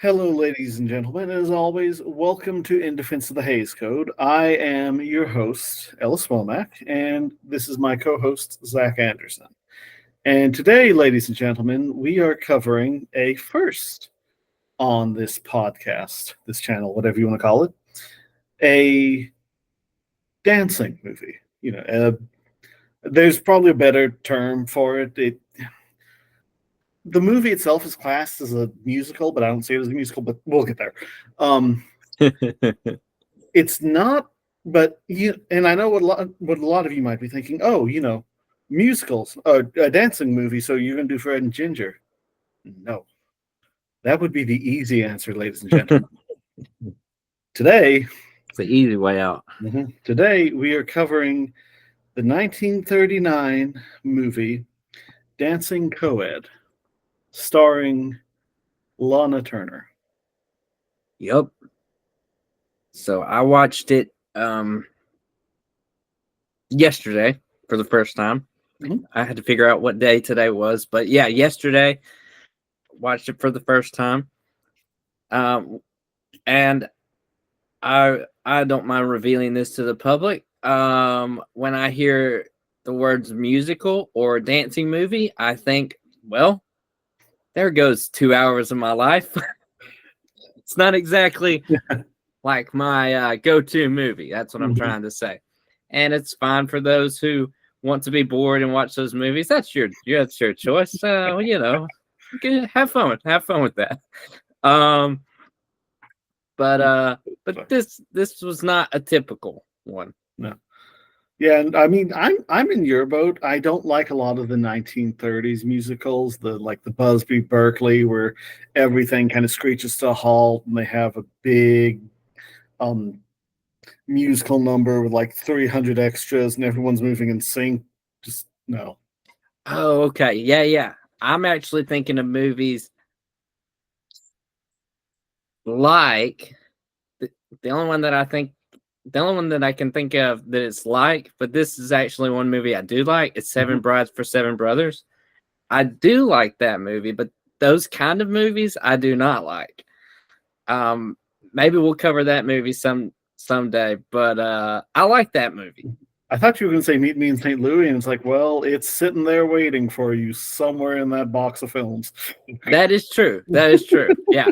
Hello, ladies and gentlemen. As always, welcome to In Defense of the Hays Code. I am your host, Ellis Womack, and this is my co host, Zach Anderson. And today, ladies and gentlemen, we are covering a first on this podcast, this channel, whatever you want to call it, a dancing movie. There's probably a better term for it. The movie itself is classed as a musical, but I don't see it as a musical, but we'll get there. Um, it's not, but and I know what a lot of you might be thinking. Oh, musicals, a dancing movie. So you're gonna do Fred and Ginger? No, that would be the easy answer, ladies and gentlemen. Today, It's the easy way out. today we are covering the 1939 movie Dancing Coed, starring Lana Turner. Yep. So I watched it yesterday for the first time. Mhm. I had to figure out what day today was, but yeah, yesterday watched it for the first time. And I don't mind revealing this to the public. When I hear the words musical or dancing movie, I think, well, there goes 2 hours of my life. It's not exactly like my go-to movie. That's what I'm trying to say. And it's fine for those who want to be bored and watch those movies. That's your choice. You can have fun with that. But this was not a typical one. No. Yeah, and I mean, I'm in your boat. I don't like a lot of the 1930s musicals, the Busby Berkeley, where everything kind of screeches to a halt, and they have a big musical number with like 300 extras, and everyone's moving in sync. Just no. Oh, okay. Yeah. I'm actually thinking of movies like the only one that I can think of that it's like, but this is actually one movie I do like. It's Seven Brides for Seven Brothers. I do like that movie, but those kind of movies I do not like. Maybe we'll cover that movie someday, but I like that movie. I thought you were going to say Meet Me in St. Louis, and it's like, well, it's sitting there waiting for you somewhere in that box of films. That is true. Yeah,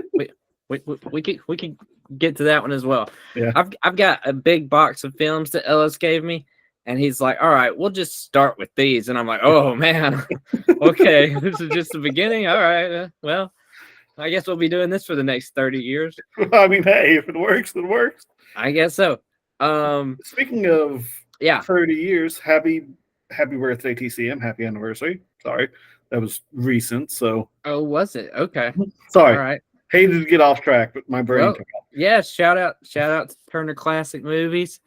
we can get to that one as well. Yeah. I've got a big box of films that Ellis gave me, and he's like, "All right, we'll just start with these." And I'm like, "Oh man, okay, this is just the beginning. All right, well, I guess we'll be doing this for the next 30 years." I mean, hey, if it works, it works. I guess so. Speaking of 30 Yeah. years, happy birthday, TCM. Happy anniversary. Sorry, that was recent. So, Oh, was it? Okay. sorry. All right. Hated to get off track, but my brain took off. Yeah, shout out to Turner Classic Movies.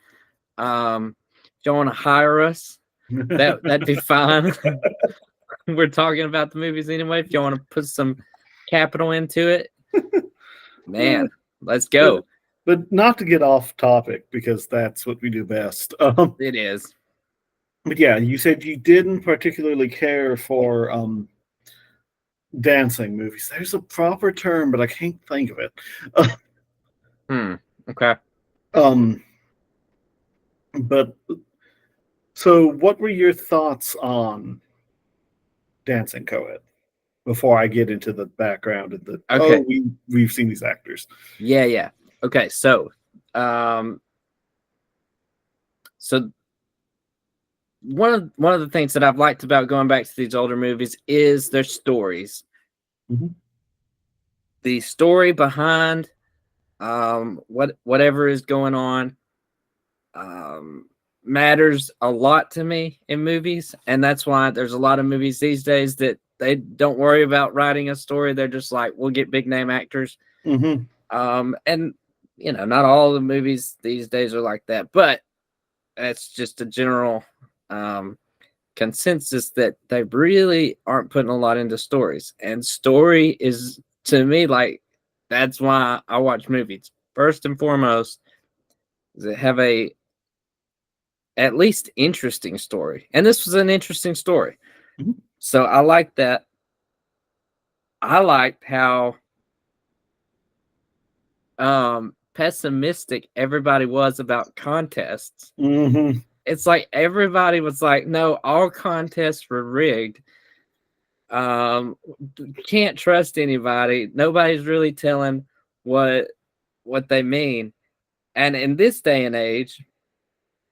If you want to hire us, that'd be fine. We're talking about the movies anyway. If you want to put some capital into it, man, let's go. But not to get off topic, because that's what we do best. It is. But yeah, you said you didn't particularly care for dancing movies. There's a proper term, but I can't think of it. Okay. But so what were your thoughts on Dancing Coed before I get into the background and we've seen these actors? Yeah. Okay, so one of the things that I've liked about going back to these older movies is their stories. The story behind whatever is going on matters a lot to me in movies, and that's why there's a lot of movies these days that they don't worry about writing a story. They're just like, we'll get big name actors. And not all the movies these days are like that, but that's just a general consensus that they really aren't putting a lot into stories. And story is, to me, like, that's why I watch movies. First and foremost, they have a at least interesting story. And this was an interesting story. So I like that. I liked how pessimistic everybody was about contests. Mm-hmm. It's like everybody was like, no, all contests were rigged. Can't trust anybody. Nobody's really telling what they mean. And in this day and age,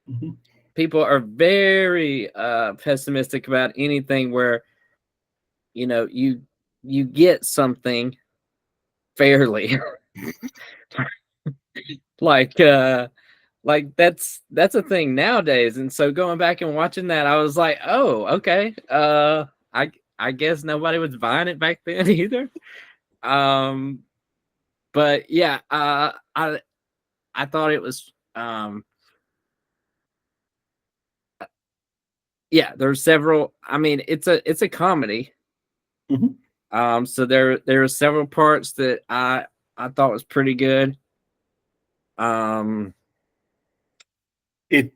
Mm-hmm. people are very pessimistic about anything where you get something fairly. like that's a thing nowadays. And so going back and watching that, I was like, oh, okay. I guess nobody was buying it back then either. But yeah, I thought it was yeah, there's several. I mean, it's a comedy. Mm-hmm. So there are several parts that I thought was pretty good. It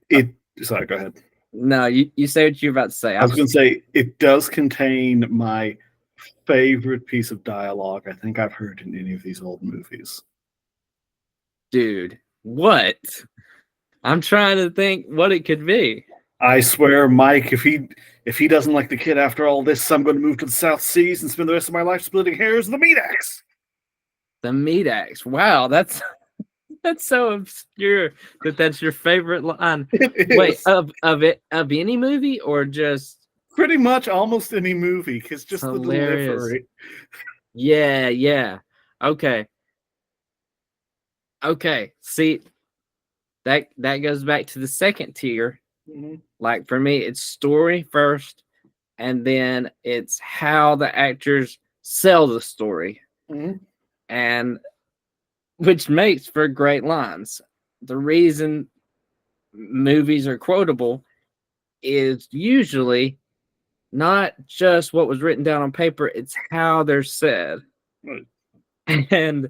sorry, go ahead. No, you say what you're about to say. I was going to say it does contain my favorite piece of dialogue I think I've heard in any of these old movies. Dude, what? I'm trying to think what it could be. I swear, Mike, if he doesn't like the kid after all this, I'm going to move to the South Seas and spend the rest of my life splitting hairs with the meat axe. The meat axe. Wow, that's so obscure that's your favorite line. Wait, of any movie or just pretty much almost any movie? Because just hilarious. The delivery. Yeah. Okay. See, that goes back to the second tier. Mm-hmm. Like for me, it's story first, and then it's how the actors sell the story, and which makes for great lines. The reason movies are quotable is usually not just what was written down on paper; it's how they're said, Right. and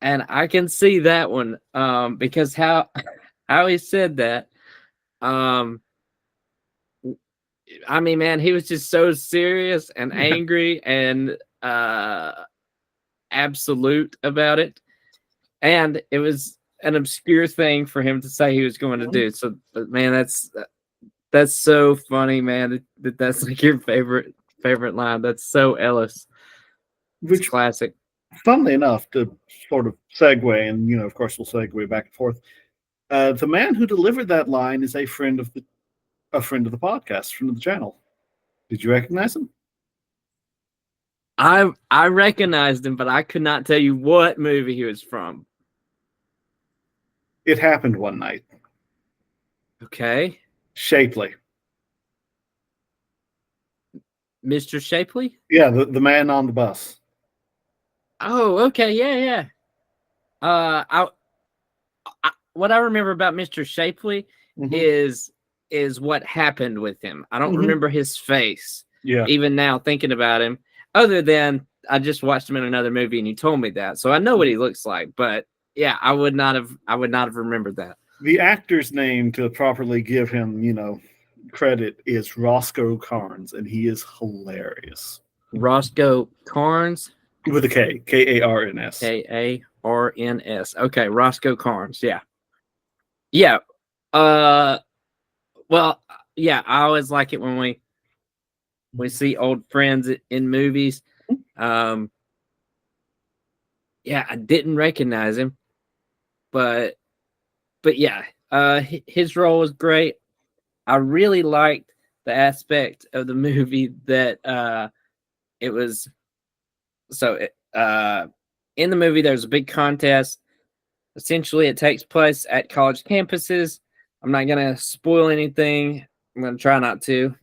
I can see that one because how he said that. I mean, man, he was just so serious and angry and absolute about it. And it was an obscure thing for him to say he was going to do. So, but man, that's so funny, man. That's like your favorite line. That's so Ellis. Which classic. Funnily enough, to sort of segue, and of course we'll segue back and forth. The man who delivered that line is a friend of the podcast, friend of the channel. Did you recognize him? I recognized him, but I could not tell you what movie he was from. It Happened One Night. Okay. Shapley. Mr. Shapley? Yeah, the man on the bus. Oh, okay, yeah. What I remember about Mr. Shapley is what happened with him. I don't remember his face. Yeah. Even now, thinking about him, other than I just watched him in another movie and you told me that, so I know what he looks like. But yeah, I would not have remembered that. The actor's name to properly give him, credit is Roscoe Carnes, and he is hilarious. Roscoe Carnes with a K, Karns. Karns. Okay, Roscoe Carnes. Yeah. Well, yeah. I always like it when we see old friends in movies. Yeah, I didn't recognize him, but yeah, his role was great. I really liked the aspect of the movie that it was. So in the movie, there's a big contest. Essentially, it takes place at college campuses. I'm not going to spoil anything. I'm going to try not to.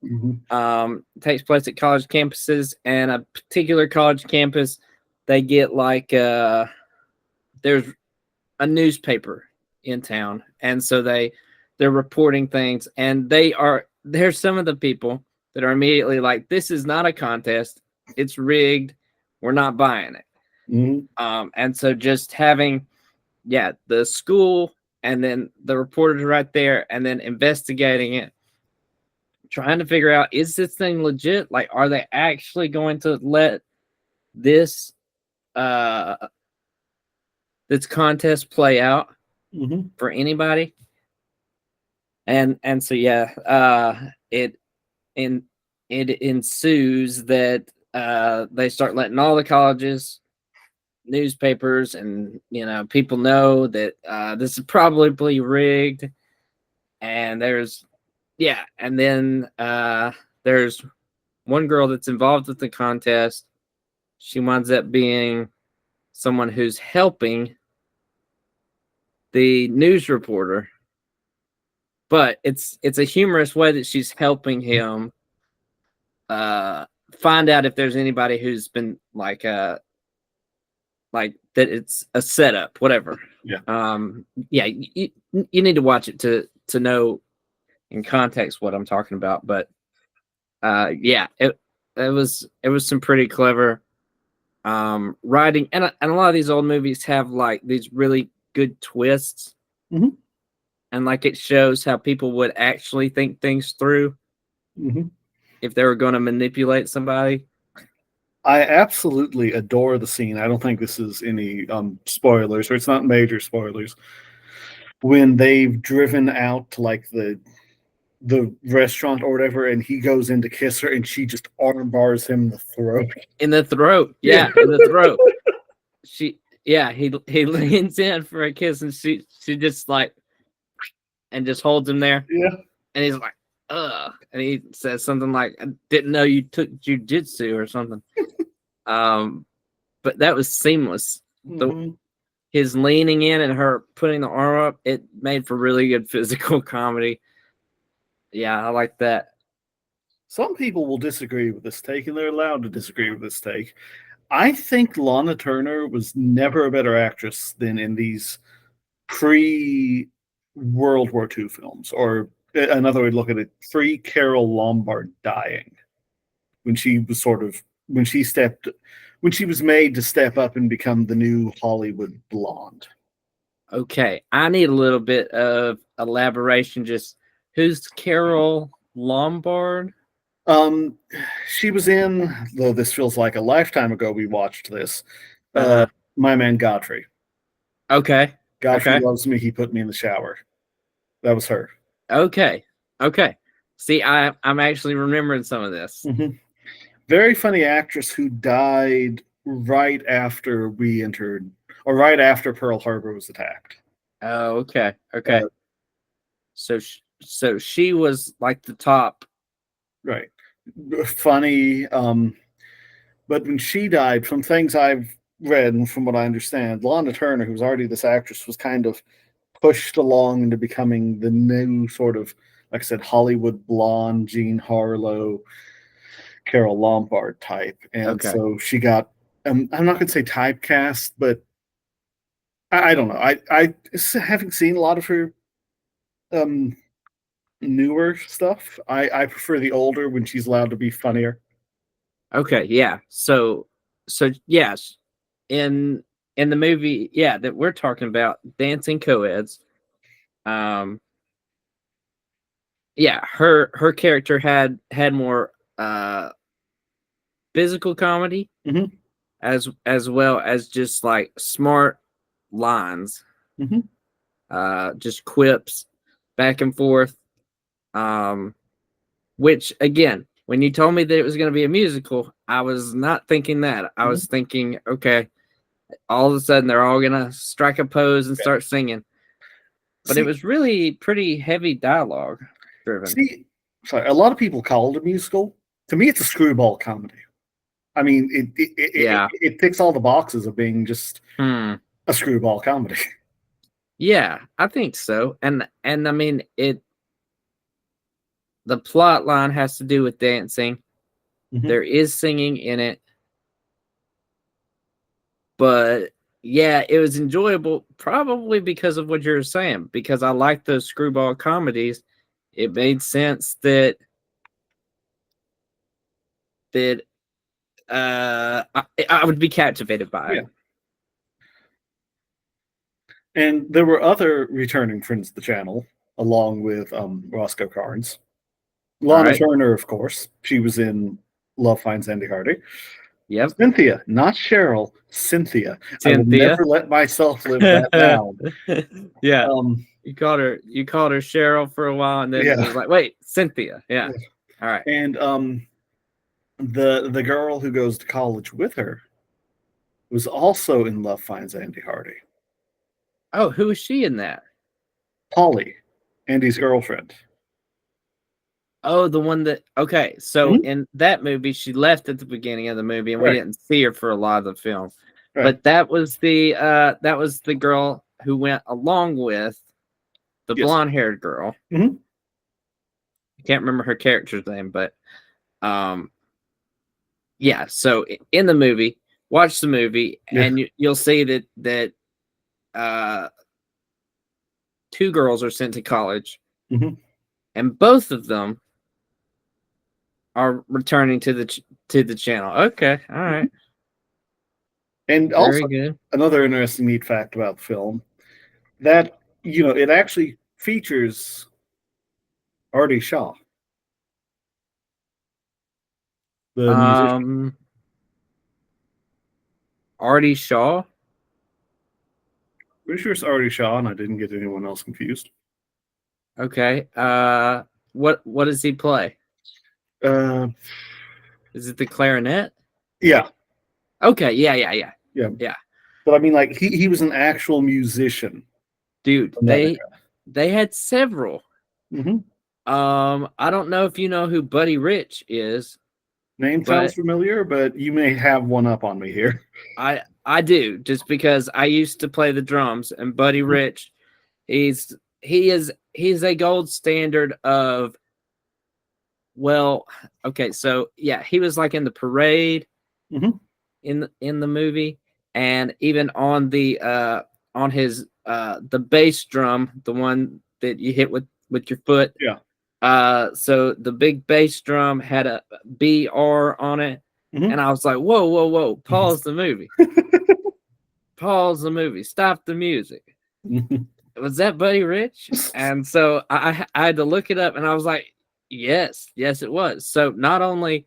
It takes place at college campuses, and a particular college campus, they get like there's a newspaper in town, and so they're reporting things, and there's some of the people that are immediately like, this is not a contest, it's rigged, we're not buying it. And so just having the school and then the reporters right there and then investigating it, trying to figure out, is this thing legit? Like, are they actually going to let this this contest play out Mhm. for anybody. And so yeah, it ensues that they start letting all the colleges, newspapers, and people know that this is probably rigged. And and then there's one girl that's involved with the contest. She winds up being someone who's helping the news reporter, but it's a humorous way that she's helping him find out if there's anybody who's been like that it's a setup, whatever. Yeah. Yeah, you need to watch it to know in context what I'm talking about. But yeah, it was some pretty clever writing, and a lot of these old movies have like these really good twists. Mhm. And like it shows how people would actually think things through Mhm. if they were going to manipulate somebody. I absolutely adore the scene. I don't think this is any spoilers, or it's not major spoilers. When they've driven out to like the restaurant or whatever, and he goes in to kiss her, and she just arm bars him in the throat. In the throat. Yeah, in the throat. He leans in for a kiss, and she just like, and just holds him there. Yeah. And he's like, ugh. And he says something like, I didn't know you took jujitsu or something. But that was seamless. Mhm. His leaning in and her putting the arm up, it made for really good physical comedy. Yeah, I like that. Some people will disagree with this take, and they're allowed to disagree with this take. I think Lana Turner was never a better actress than in these pre-World War II films, or another way to look at it, pre-Carol Lombard dying, when she was when she was made to step up and become the new Hollywood blonde. Okay, I need a little bit of elaboration. Just who's Carol Lombard? She was in, though this feels like a lifetime ago we watched this, Uh-huh. My Man Godfrey. Okay. Godfrey Okay. Loves Me, He Put Me in the Shower. That was her. Okay. See, I'm actually remembering some of this. Mm-hmm. Very funny actress who died right after we entered, or right after Pearl Harbor was attacked. Oh, okay. So she was like the top. Right. Funny. But when she died, from things I've read and from what I understand, Lana Turner, who was already this actress, was kind of pushed along into becoming the new sort of, like I said, Hollywood blonde, Jean Harlow, Carol Lombard type. And so she got, I'm not going to say typecast, but I don't know. I having seen a lot of her newer stuff, I prefer the older when she's allowed to be funnier. Okay, yeah. So yes, in the movie, yeah, that we're talking about, Dancing Co-eds. Yeah, her character had more physical comedy, Mhm. as well as just like smart lines, Mhm. just quips back and forth. Which again, when you told me that it was going to be a musical, I was not thinking that. I was thinking, okay, all of a sudden they're all gonna strike a pose and start singing. But it was really pretty heavy dialogue driven. Sorry, a lot of people call it a musical. To me, it's a screwball comedy. I mean, it ticks all the boxes of being just a screwball comedy. Yeah, I think so. And I mean, the plot line has to do with dancing. Mhm. There is singing in it. But yeah, it was enjoyable, probably because of what you're saying, because I like those screwball comedies. It made sense that I would be captivated by it. And there were other returning friends of the channel, along with Roscoe Carnes. Lana Turner, of course. She was in Love Finds Andy Hardy. Yep. Cynthia, not Cheryl. Cynthia. I will Cynthia. never let myself live that down. Yeah. Um, You called her Cheryl for a while, and then it Yeah. was like, wait, Cynthia. Yeah. Yeah. All right. and the girl who goes to college with her was also in Love Finds Andy Hardy. Oh, who is she in that? Polly, Andy's girlfriend. Oh, the one that okay. So Mhm. in that movie, she left at the beginning of the movie, and we Right. didn't see her for a lot of the film. Right. But that was the girl who went along with the Yes. blonde-haired girl. Mhm. I can't remember her character's name, but yeah. So in the movie, watch the movie, Yeah. and you'll see that two girls are sent to college, Mhm. and both of them are returning to the channel. Okay, all right, And very also, good. another interesting neat fact about the film that it actually features Artie Shaw, the musician. Artie Shaw. Pretty sure it's Artie Shaw, and I didn't get anyone else confused. Okay. What does he play? Uh, Is it the clarinet? yeah, Okay. Yeah. but I mean, like he was an actual musician. Dude, from that they had several. era. Mhm. I don't know if you know who Buddy Rich is. Name sounds familiar, but you may have one up on me here. I do, just because I used to play the drums, and Buddy Rich, he's a gold standard of, well, okay, so yeah, he was like in the parade Mhm. in the movie, and even on the on his the bass drum, the one that you hit with your foot. Yeah. So the big bass drum had a BR on it, Mhm. and I was like, whoa, pause the movie. Pause the movie. Stop the music. Was that Buddy Rich? And so I had to look it up, and I was like, yes, it was. So not only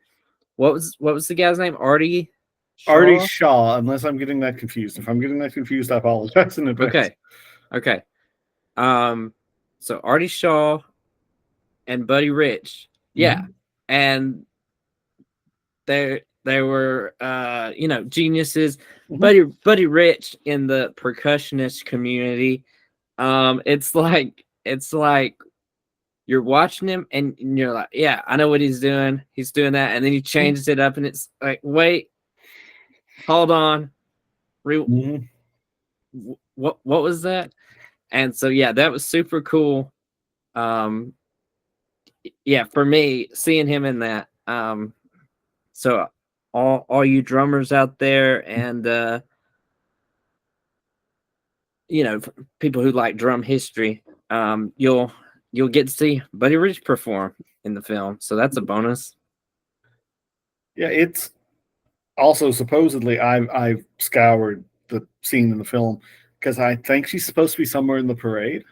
what was the guy's name? Artie Shaw? Artie Shaw, unless I'm getting that confused. If I'm getting that confused, I apologize in advance. Okay. So Artie Shaw and Buddy Rich. Yeah. Mhm. And they were geniuses. Mhm. Buddy Rich in the percussionist community. It's like you're watching him and you're like, yeah, I know what he's doing. He's doing that, and then he changes it up, and it's like, wait, hold on, Mhm. what was that? And so yeah, that was super cool. Yeah, for me, seeing him in that. So all you drummers out there, and people who like drum history, you'll get to see Buddy Rich perform in the film, so that's a bonus. Yeah, it's also supposedly I've scoured the scene in the film because I think she's supposed to be somewhere in the parade.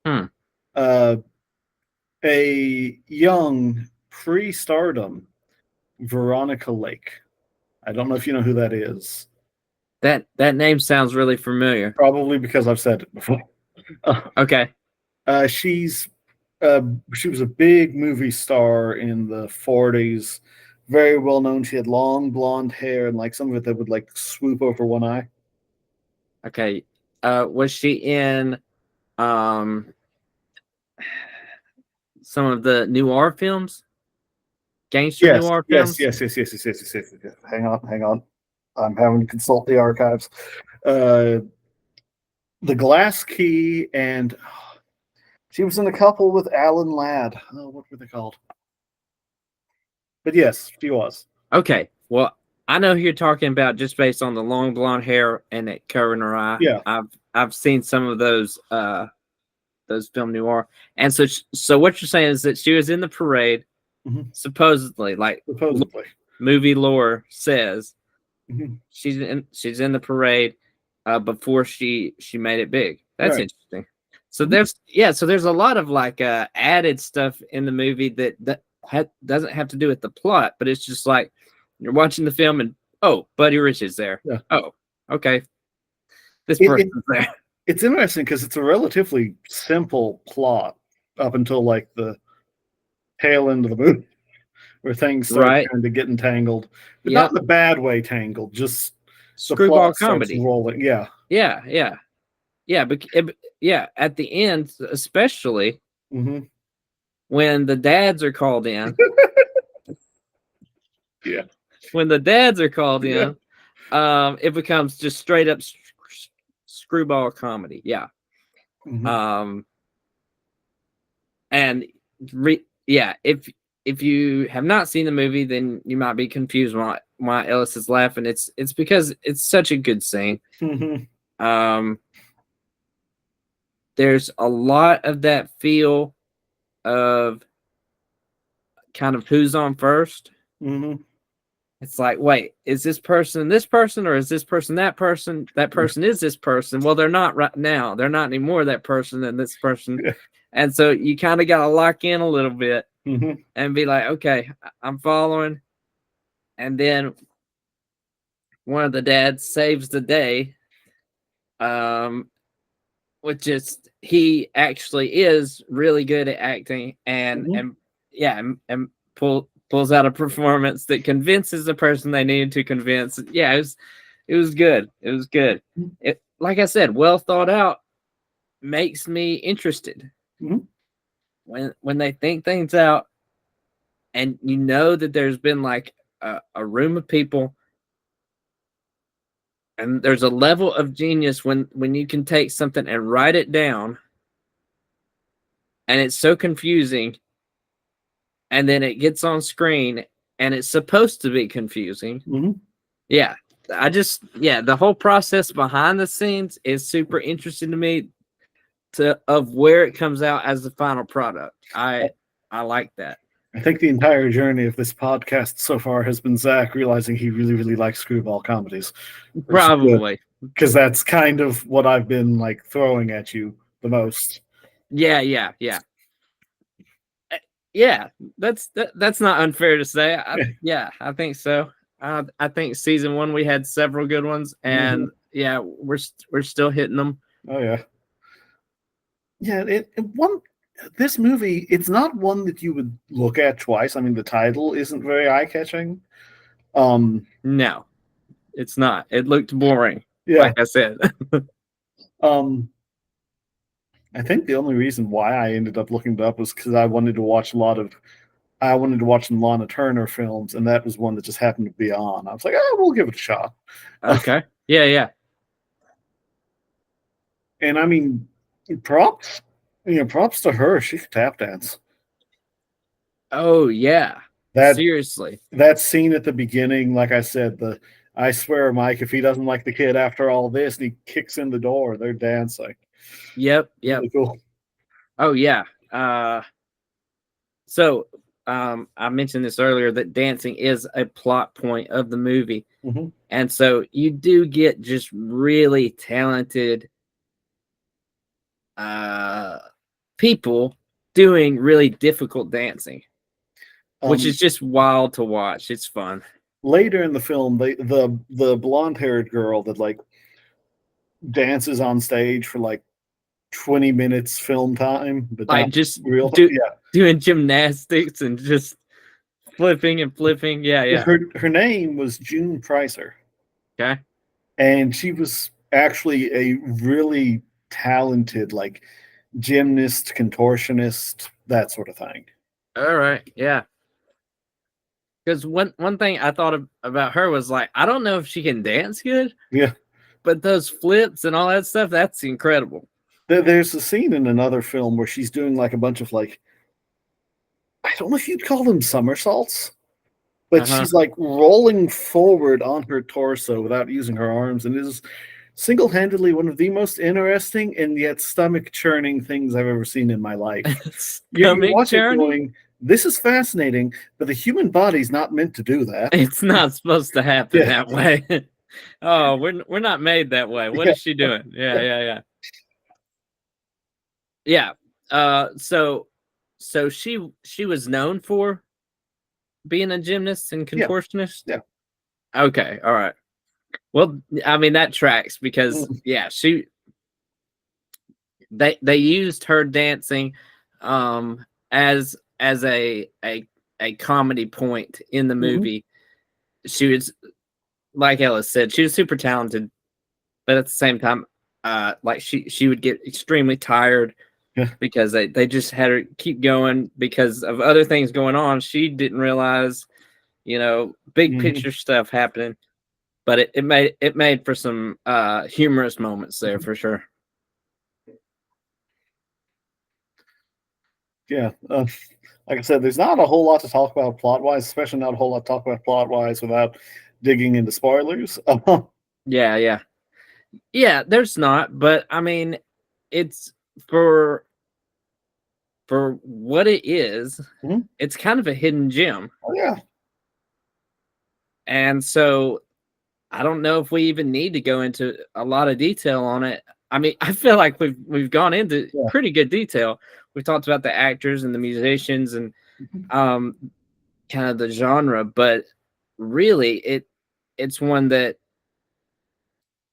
Hmm. A young pre-stardom Veronica Lake. I don't know if you know who that is. That name sounds really familiar. Probably because I've said it before. Okay. She was a big movie star in the 40s. Very well known. She had long blonde hair and like some of it that would like swoop over one eye. Okay. Was she in some of the noir films? Gangster Yes, noir yes, films? yes. Hang on. I'm having to consult the archives. The Glass Key, and she was in a couple with Alan Ladd. Oh, what were they called? But yes, she was. Okay. Well, I know who you're talking about just based on the long blonde hair and it covering her eye. Yeah. I've seen some of those film noir. And so what you're saying is that she was in the parade, supposedly, like movie lore says. She's in the parade before she made it big. That's interesting. So there's a lot of like added stuff in the movie that doesn't have to do with the plot, but it's just like you're watching the film, Oh, Buddy Rich is there. Yeah. Oh, okay. This It- person's there. It's interesting because it's a relatively simple plot up until like the tail end of the movie, where things start Right. kind of getting tangled, but Yep. not in a bad way tangled. Just the Screwball plot starts comedy. rolling. Yeah. Yeah, yeah, yeah. Yeah, at the end, especially Hmm. when the dads are called in. Yeah. When the dads are called Yeah. in, it becomes just straight up screwball comedy. Yeah. Mhm. And yeah, if you have not seen the movie, then you might be confused why Ellis is laughing. It's because it's such a good scene. Mhm. There's a lot of that feel of kind of who's on first. Mhm. It's like, wait, is this person, or is this person that person? That person is this person. Well, they're not right now. They're not anymore that person and this person. Yeah. And so you kind of got to lock in a little bit Mhm. and be like, okay, I'm following. And then one of the dads saves the day. Which is, he actually is really good at acting and Mhm. and yeah, and pulls out a performance that convinces the person they needed to convince. Yeah, it was good. It was good. It, like I said, well thought out, makes me interested. Mhm. When they think things out, and you know that there's been like a room of people, and there's a level of genius when you can take something and write it down, and it's so confusing, and then it gets on screen and it's supposed to be confusing. Mhm. Yeah, the whole process behind the scenes is super interesting to me, of where it comes out as the final product. I like that. I think the entire journey of this podcast so far has been Zach realizing he really, really likes screwball comedies. Probably. Because that's kind of what I've been like throwing at you the most. Yeah. Yeah, that's not unfair to say. I think so. I think season 1 we had several good ones, and yeah, we're still hitting them. Oh yeah. Yeah, this movie, it's not one that you would look at twice. I mean, the title isn't very eye-catching. No, it's not. It looked boring. Yeah. Like I said. I think the only reason why I ended up looking it up was because I wanted to watch some Lana Turner films, and that was one that just happened to be on. I was like, oh, we'll give it a shot. Okay. Yeah. And I mean, props to her. She could tap dance. Oh yeah. That Seriously. that scene at the beginning, like I said, I swear, Mike, if he doesn't like the kid after all this, and he kicks in the door, they're dancing. Yep. Really cool. Oh yeah. So I mentioned this earlier, that dancing is a plot point of the movie. Mhm. And so you do get just really talented people doing really difficult dancing, which is just wild to watch. It's fun. Later in the film, the blonde-haired girl that like dances on stage for like 20 minutes film time, but Like not just real. doing gymnastics and just flipping and flipping. Yeah. Her name was June Pricer. Okay. And she was actually a really talented like gymnast, contortionist, that sort of thing. All right. Yeah. Because one thing I thought about her was like, I don't know if she can dance good. Yeah. But those flips and all that stuff, that's incredible. There's a scene in another film where she's doing like a bunch of like, I don't know if you'd call them somersaults, but she's like rolling forward on her torso without using her arms, and it is single-handedly one of the most interesting and yet stomach-churning things I've ever seen in my life. You watch it going, this is fascinating, but the human body's not meant to do that. It's not supposed to happen that way. Oh, we're not made that way. What is she doing? Yeah. So she was known for being a gymnast and contortionist. Yeah. Okay, all right. Well, I mean that tracks because yeah, they used her dancing as a comedy point in the Mhm. movie. She was, like Ellis said, she was super talented, but at the same time, like she would get extremely tired Yeah. because they just had her keep going because of other things going on. She didn't realize, big Mhm. picture stuff happening, but it made for some humorous moments there for sure. Yeah. Like I said, there's not a whole lot to talk about plot wise, especially not a whole lot to talk about plot wise without digging into spoilers. Yeah, yeah. Yeah, there's not, but I mean, it's for what it is, Mhm. it's kind of a hidden gem. Oh, yeah. And so I don't know if we even need to go into a lot of detail on it. I mean, I feel like we've gone into Yeah. pretty good detail. We talked about the actors and the musicians and Mhm. um kind of the genre, but really it's one that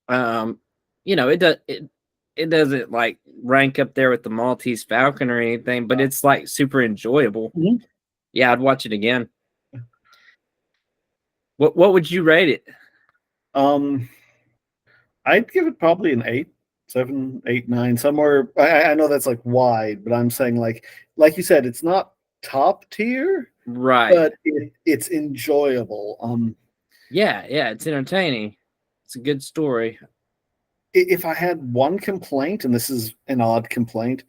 um it doesn't like rank up there with the Maltese Falcon or anything, but it's like super enjoyable. Mhm. Yeah, I'd watch it again. What would you rate it? Um, I'd give it probably an 8, 7, 8, 9, somewhere. I know that's like wide, but I'm saying like you said, it's not top tier, Right. but it's enjoyable. Yeah, yeah, it's entertaining. It's a good story. If I had one complaint, and this is an odd complaint,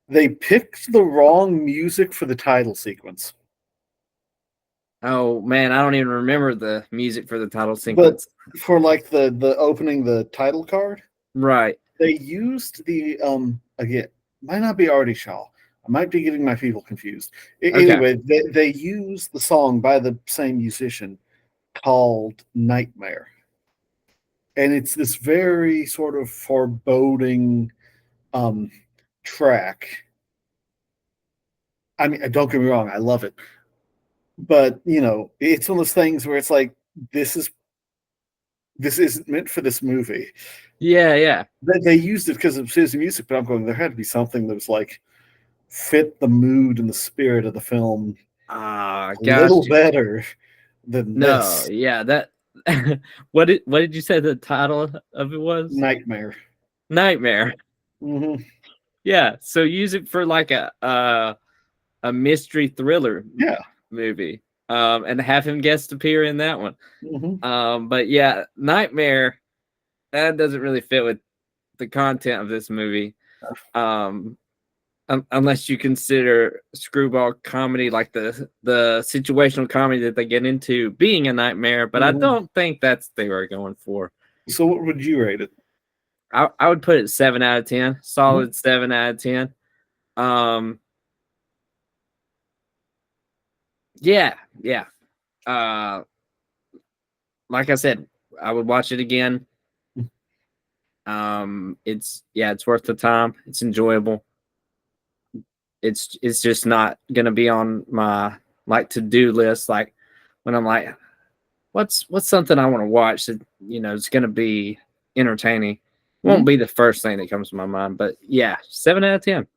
they picked the wrong music for the title sequence. Oh man, I don't even remember the music for the title But sequence. for like the opening the title card, Right. they used the again, might not be Artie Shaw. I might be getting my people confused. Okay. Anyway, they used the song by the same musician called Nightmare. And it's this very sort of foreboding um track. I mean, don't get me wrong, I love it. But it's one of those things where it's like this is this isn't meant for this movie. Yeah, yeah. They used it because of his music, but I'm going, there had to be something that was like fit the mood and the spirit of the film Ah, a little gotcha. better than No, this. yeah, that what did you say the title of it was? Nightmare. Nightmare. Hmm. Yeah, so use it for like a mystery thriller Yeah. movie. And have him guest appear in that one. Hmm. But yeah, Nightmare, that doesn't really fit with the content of this movie. Um, unless you consider screwball comedy like the situational comedy that they get into being a nightmare, but I Hmm. don't think that's what they were going for. So what would you rate it? I would put it 7 out of 10, Mhm. solid 7 out of 10. Um, yeah, yeah. Uh, like I said, I would watch it again. It's worth the time. It's enjoyable. It's just not gonna be on my like to do list. Like when I'm like, what's something I want to watch that it's gonna be entertaining. Won't Mhm. be the first thing that comes to my mind, but yeah, 7 out of 10.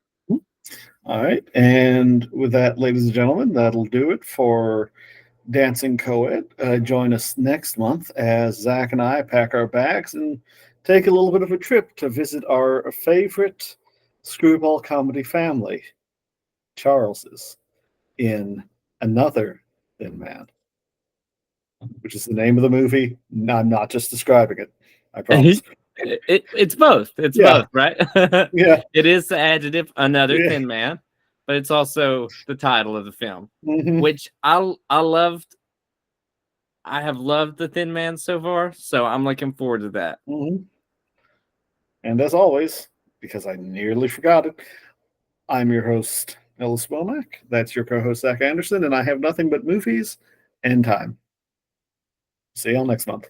All right. And with that, ladies and gentlemen, that'll do it for Dancing Coed. Join us next month as Zach and I pack our bags and take a little bit of a trip to visit our favorite screwball comedy family, Charles's, in Another Thin Man, which is the name of the movie. I'm not just describing it. I promise. It's both. It's Yeah. both, right? Yeah. It is the adjective another Yeah. thin man, but it's also the title of the film, Hmm. which I loved. I have loved the Thin Man so far, so I'm looking forward to that. Hmm. And as always, because I nearly forgot it, I'm your host, Ellis Womack. That's your co host, Zach Anderson, and I have nothing but movies and time. See y'all next month.